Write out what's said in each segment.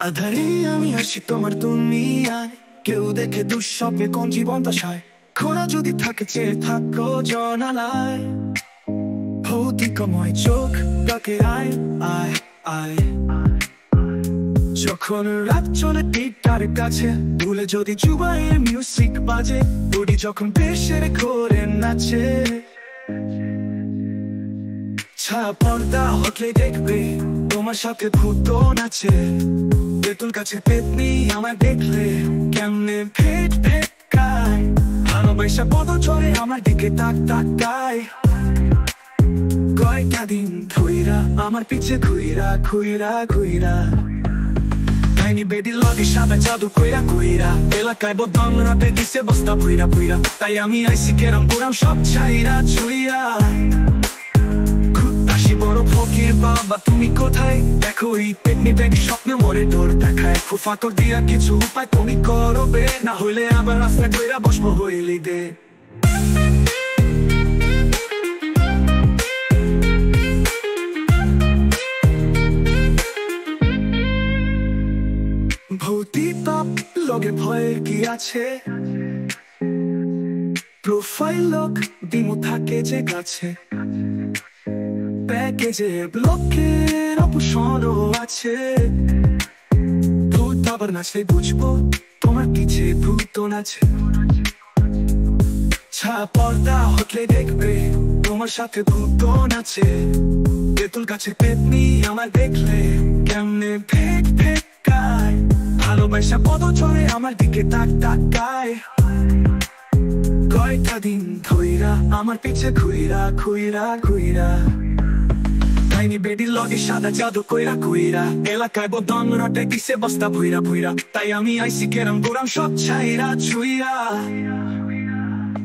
আধারে আমি আসি তোমার দুনিয়ায়, কেউ দেখে দুঃস্বপ্নে কোন জীবন দশায়। খোলা যদি থাকে চেয়ে থাকো জানালায়, ভৌতিকময় চোখ ডাকে আয় আয় আয়। যখন রাত চলে টিকটার কাছে, ভুলে যদি জুবাইয়ের মিউজিক বাজে, বডি যখন দেশের ঘোরে নাচে। ছায়া পর্দা হটলে দেখবে তোমার সাথে ভূত নাচে। তেঁতুল গাছে পেতনি আমার দেখলে কেমনে ভেট ভেটকায়। ভালোবাসা কত চলে আমার দিকে তাক তাকায়। কয়েকটা দিন ধুইরা আমার পিছে ঘুইরা ঘুইরা ঘুইরা। ডাইনি বেডি লগে সাদা জাদু কইরা কইরা। এলাকায় বদনাম রাতে দিছে বস্তা ভুইরা ভুইরা। তাই আমি আইসি কেরাম পুরাম সব ছাইরা ছুইরা। বড় ফকির বাবা তুমি কোথায়? দেখো এই পেটনি ব্যাগ স্বপ্নে মরে তোর দেখায়। ফুফাকর দিয়া কিছু উপায় তুমি করবে, না হইলে আবার রাস্তা কইরা বসবো হইলি দে। ভৌতিক লগে ভয় কি আছে? প্রোফাইল লোক দিমু থাকে যে কাছে। প্যাকেজে ব্লকের অপশনও আছে। ভূত আবার নাচলে বুঝবো তোমার পিছে ভূত নাচে। ছায়া পর্দা হটলে দেখবে তোমার সাথে ভূত নাচে। তেঁতুল গাছে পেতনি আমার দেখলে কেমনে ভেট ভেটকায়। ভালোবাসা কত চলে আমার দিকে তাক তাকায়। কয়েকটা দিন ধইরা আমার পিছে ঘুইরা ঘুইরা ঘুইরা। ডাইনি বেডি লগে সাদা জাদু কইরা কইরা। এলাকায় বদন রটে দিছে বস্তা ভুইরা ভুইরা। তাই আমি আইসি কেরাম গোরাম সব ছাইরা ছুইরা।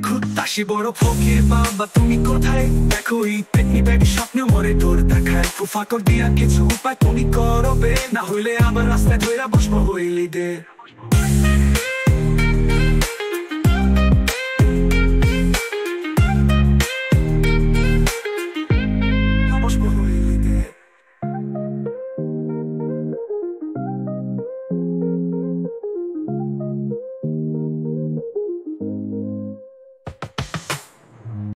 খুত্তাসি বড় ফকির বাবা তুমি কোথায়? দেখো এই পেটনি বেডি স্বপ্নে মরে তোর দেখায়। ফুফাকর দিয়া কিছু উপায় তুমি করবে, না হইলে আবার রাস্তায় ধইরা বসবো হইলি দে।